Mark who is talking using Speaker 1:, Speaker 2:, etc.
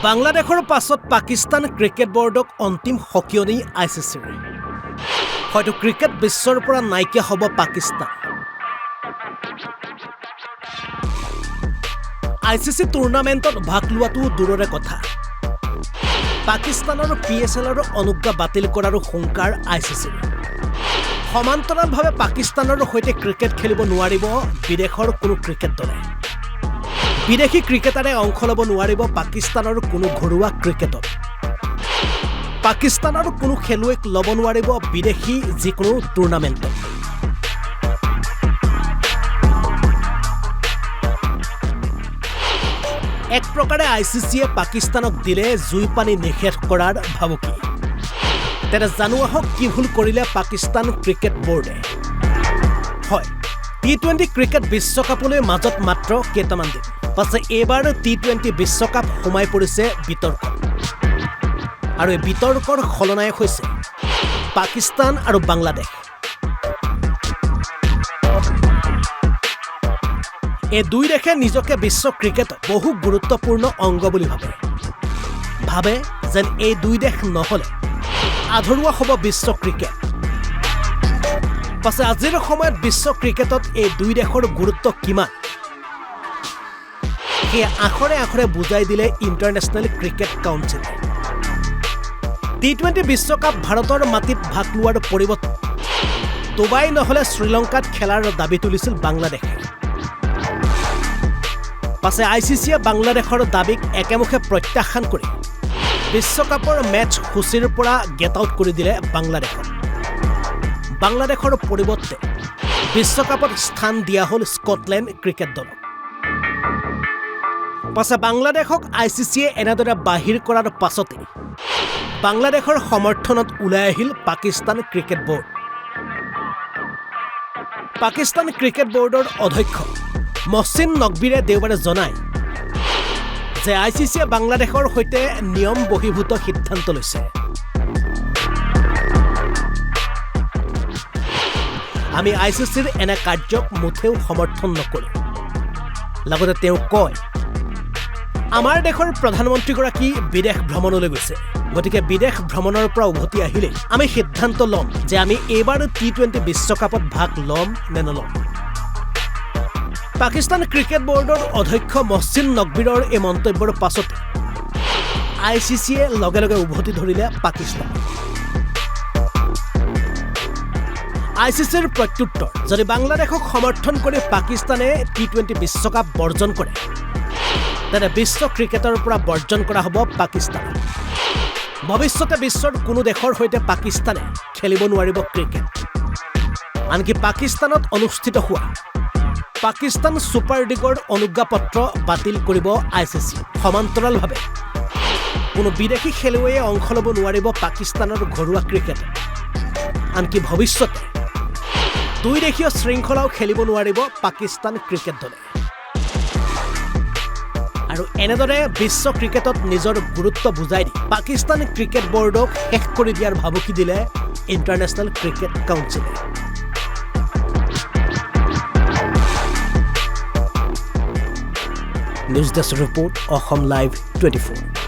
Speaker 1: বাংলাদেশৰ পাছত পাকিস্তান ক্ৰিকেট বৰ্ডক অন্তিম সকিয়নি ICCৰ হয়তো ক্ৰিকেট বিশ্বৰ পৰা নাইকিয়া হ'ব পাকিস্তান ICC টুৰ্ণামেণ্টত ভাগ লোৱাটো দূৰৰে কথা পাকিস্তানৰ PSLৰ অনুজ্ঞা বাতিল কৰাৰ হুংকাৰ ICCৰ সমান্তৰালভাৱে পাকিস্তানৰ সৈতে ক্ৰিকেট খেলিব নোৱাৰিব বিদেশৰ কোনো ক্ৰিকেট দলে বিদেশী ক্ৰিকেটাৰে অংশ ল'ব নোৱাৰিব পাকিস্তানৰ কোনো ঘৰুৱা ক্ৰিকেটত পাকিস্তানৰ কোনো খেলুৱৈক ল'ব নোৱাৰিব বিদেশী যিকোনো টুৰ্ণামেণ্টত এক প্ৰকাৰে ICCয়ে পাকিস্তানক দিলে জুই পানী নিষেধ কৰাৰ ভাবুকি তেনে জানো আহক কি ভুল কৰিলে পাকিস্তান ক্ৰিকেট বৰ্ডে হয় T20 ক্ৰিকেট বিশ্বকাপলৈ মাজত মাত্ৰ কেইটামান দিন পাছে এবাৰ T20 বিশ্বকাপ সোমাই পৰিছে বিতৰ্ক আৰু এই বিতৰ্কৰ খলনায়ক হৈছে পাকিস্তান আৰু বাংলাদেশ এই দুই দেশে নিজকে বিশ্ব ক্ৰিকেটত বহু গুৰুত্বপূৰ্ণ অংগ বুলি ভাবে যেন এই দুই দেশ নহলে আধৰুৱা হ'ব বিশ্ব ক্ৰিকেট পাছে আজিৰ সময়ত বিশ্ব ক্ৰিকেটত এই দুই দেশৰ গুৰুত্ব কিমান সেই আখৰে বুজাই দিলে ইণ্টাৰনেশ্যনেল ক্ৰিকেট কাউন্সিল T20 বিশ্বকাপ ভাৰতৰ মাটিত ভাগ লোৱাৰ পৰিৱৰ্তে ডুবাই নহলে শ্ৰীলংকাত খেলাৰ দাবী তুলিছিল বাংলাদেশে পাছে ICCয়ে বাংলাদেশৰ দাবীক একেমুখে প্ৰত্যাখ্যান কৰি বিশ্বকাপৰ মেচ সূচীৰ পৰা গেট আউট কৰি দিলে বাংলাদেশৰ পৰিৱৰ্তে বিশ্বকাপত স্থান দিয়া হ'ল স্কটলেণ্ড ক্ৰিকেট দলক পাছে বাংলাদেশক ICCয়ে এনেদৰে বাহিৰ কৰাৰ পাছতে বাংলাদেশৰ সমৰ্থনত ওলাই আহিল Pakistan cricket board Pakistan cricket বৰ্ডৰ অধ্যক্ষ মহচিন নকবীৰে দেওবাৰে জনায় যে ICCয়ে বাংলাদেশৰ সৈতে নিয়ম বহিৰ্ভূত সিদ্ধান্ত লৈছে আমি ICCৰ এনে কাৰ্যক মুঠেও সমৰ্থন নকৰোঁ লগতে তেওঁ কয় আমাৰ দেশৰ প্ৰধানমন্ত্ৰীগৰাকী বিদেশ ভ্ৰমণলৈ গৈছে গতিকে বিদেশ ভ্ৰমণৰ পৰা উভতি আহিলে আমি সিদ্ধান্ত ল'ম যে আমি এইবাৰ T20 বিশ্বকাপত ভাগ ল'ম নে নল'ম পাকিস্তান ক্ৰিকেট বৰ্ডৰ অধ্যক্ষ মহচিন নকবীৰৰ এই মন্তব্যৰ পাছতে ICCয়ে লগে লগে উভতি ধৰিলে পাকিস্তান ICCৰ প্ৰত্যুত্তৰ যদি বাংলাদেশক সমৰ্থন কৰি পাকিস্তানে T20 বিশ্বকাপ বৰ্জন কৰে তেনে বিশ্ব ক্ৰিকেটৰ পৰা বৰ্জন কৰা হ'ব পাকিস্তান ভৱিষ্যতে বিশ্বৰ কোনো দেশৰ সৈতে পাকিস্তানে খেলিব নোৱাৰিব ক্ৰিকেট আনকি পাকিস্তানত অনুষ্ঠিত হোৱা পাকিস্তান সুপাৰ লীগৰ অনুজ্ঞাপত্ৰ বাতিল কৰিব ICC সমান্তৰালভাৱে কোনো বিদেশী খেলুৱৈয়ে অংশ ল'ব নোৱাৰিব পাকিস্তানৰ ঘৰুৱা ক্ৰিকেট আনকি ভৱিষ্যতে দুই দেশীয় শৃংখলাও খেলিব নোৱাৰিব পাকিস্তান ক্ৰিকেট দলে আৰু এনেদৰে বিশ্ব ক্ৰিকেটত নিজৰ গুৰুত্ব বুজাই দি পাকিস্তান ক্ৰিকেট বৰ্ডক শেষ কৰি দিয়াৰ ভাবুকি দিলে ইণ্টাৰনেশ্যনেল ক্ৰিকেট কাউন্সিলে news desk report Assam live 24